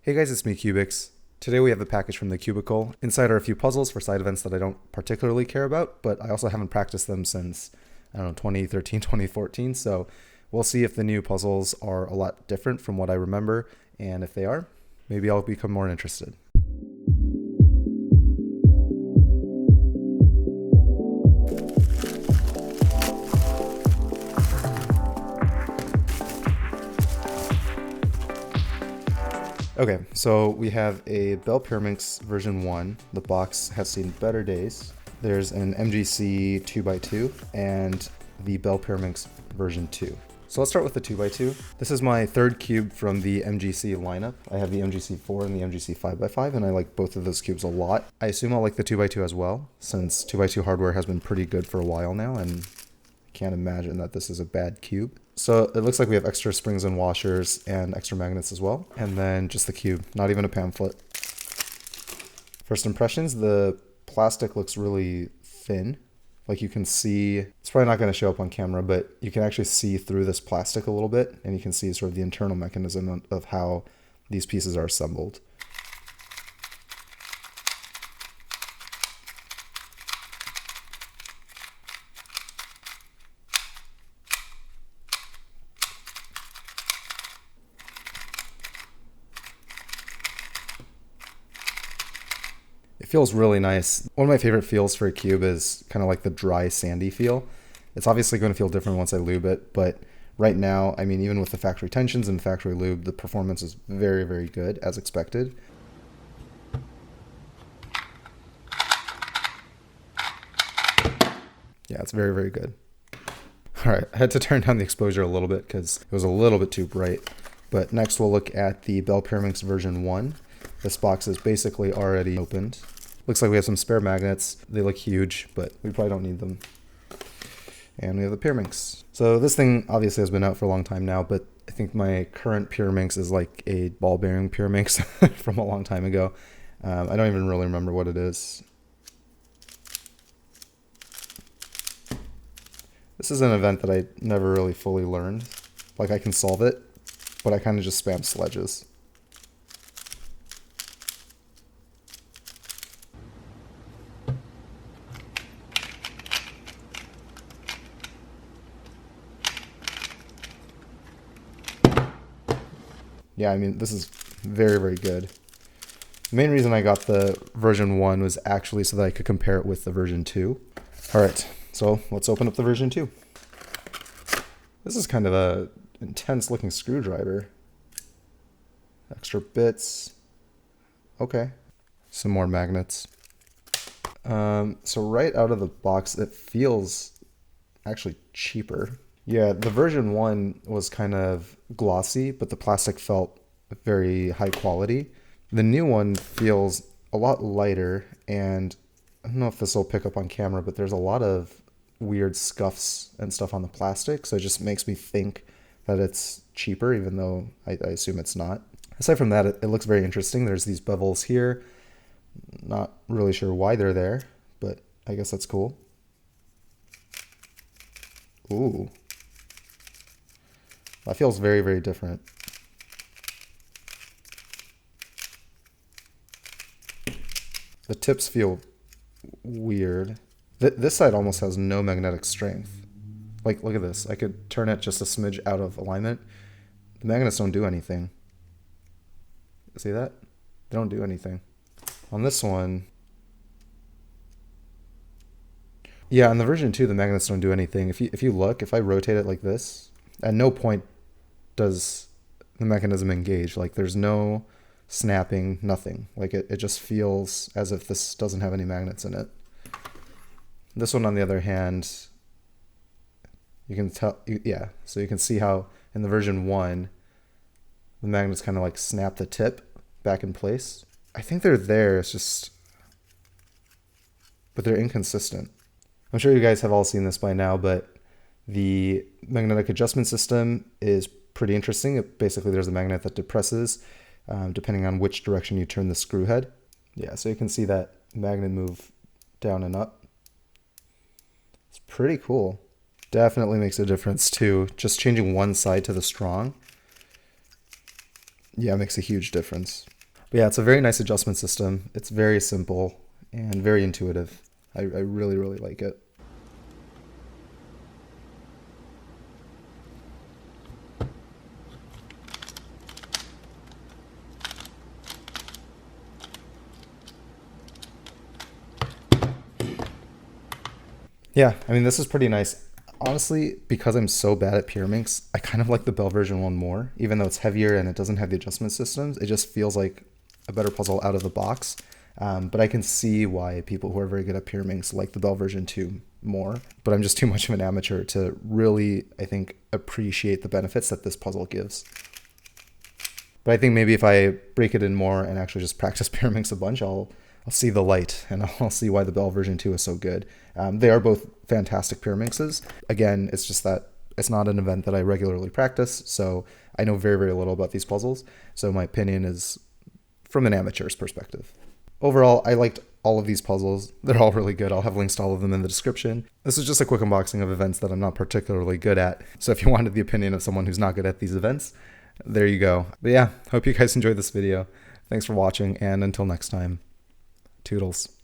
Hey guys, it's me, cyoubx. Today we have a package from TheCubicle. Inside are a few puzzles for side events that I don't particularly care about, but I also haven't practiced them since, I don't know, 2013, 2014, so we'll see if the new puzzles are a lot different from what I remember, and if they are, maybe I'll become more interested. Okay, so we have a Pyraminx version 1. The box has seen better days. There's an MGC 2x2 and the Pyraminx version 2. So let's start with the 2x2. This is my third cube from the MGC lineup. I have the MGC 4 and the MGC 5x5, and I like both of those cubes a lot. I assume I'll like the 2x2 as well, since 2x2 hardware has been pretty good for a while now, and I can't imagine that this is a bad cube. So it looks like we have extra springs and washers and extra magnets as well. And then just the cube, not even a pamphlet. First impressions, the plastic looks really thin. Like you can see, it's probably not going to show up on camera, but you can actually see through this plastic a little bit, and you can see sort of the internal mechanism of how these pieces are assembled. It feels really nice. One of my favorite feels for a cube is kind of like the dry, sandy feel. It's obviously going to feel different once I lube it, but right now, I mean, even with the factory tensions and factory lube, the performance is very, very good, as expected. Yeah, it's very, very good. All right, I had to turn down the exposure a little bit because it was a little bit too bright. But next we'll look at the Pyraminx version 1. This box is basically already opened. Looks like we have some spare magnets. They look huge, but we probably don't need them. And we have the Pyraminx. So this thing obviously has been out for a long time now, but I think my current Pyraminx is like a ball bearing Pyraminx from a long time ago. I don't even really remember what it is. This is an event that I never really fully learned. Like I can solve it, but I kind of just spam sledges. Yeah, I mean, this is very, very good. The main reason I got the version 1 was actually so that I could compare it with the version 2. All right, so let's open up the version 2. This is kind of a intense looking screwdriver. Extra bits. Okay. Some more magnets. So right out of the box, it feels actually cheaper. Yeah, the version 1 was kind of glossy, but the plastic felt very high quality. The new one feels a lot lighter, and I don't know if this will pick up on camera, but there's a lot of weird scuffs and stuff on the plastic, so it just makes me think that it's cheaper, even though I assume it's not. Aside from that, it looks very interesting. There's these bevels here. Not really sure why they're there, but I guess that's cool. Ooh. That feels very, very different. The tips feel weird. This side almost has no magnetic strength. Like, look at this. I could turn it just a smidge out of alignment. The magnets don't do anything. See that? They don't do anything. On this one, yeah, on the version 2, the magnets don't do anything. If you look, if I rotate it like this, at no point does the mechanism engage. Like there's no snapping, nothing. Like it just feels as if this doesn't have any magnets in it. This one, on the other hand, you can tell, yeah, so you can see how in the version 1, the magnets kind of like snap the tip back in place. I think they're there, it's just, but they're inconsistent. I'm sure you guys have all seen this by now, but the magnetic adjustment system is pretty interesting. Basically, there's a magnet that depresses depending on which direction you turn the screw head. Yeah, so you can see that magnet move down and up. It's pretty cool. Definitely makes a difference too. Just changing one side to the strong, yeah, it makes a huge difference. But yeah, it's a very nice adjustment system. It's very simple and very intuitive. I really, really like it. Yeah, I mean, this is pretty nice. Honestly, because I'm so bad at Pyraminx, I kind of like the Bell version 1 more. Even though it's heavier and it doesn't have the adjustment systems, it just feels like a better puzzle out of the box. But I can see why people who are very good at Pyraminx like the Bell version 2 more. But I'm just too much of an amateur to really, I think, appreciate the benefits that this puzzle gives. But I think maybe if I break it in more and actually just practice Pyraminx a bunch, I'll see the light and I'll see why the Bell version 2 is so good. They are both fantastic Pyraminxes. Again, it's just that it's not an event that I regularly practice, so I know very, very little about these puzzles. So my opinion is from an amateur's perspective. Overall, I liked all of these puzzles. They're all really good. I'll have links to all of them in the description. This is just a quick unboxing of events that I'm not particularly good at. So if you wanted the opinion of someone who's not good at these events, there you go. But yeah, hope you guys enjoyed this video. Thanks for watching, and until next time, toodles.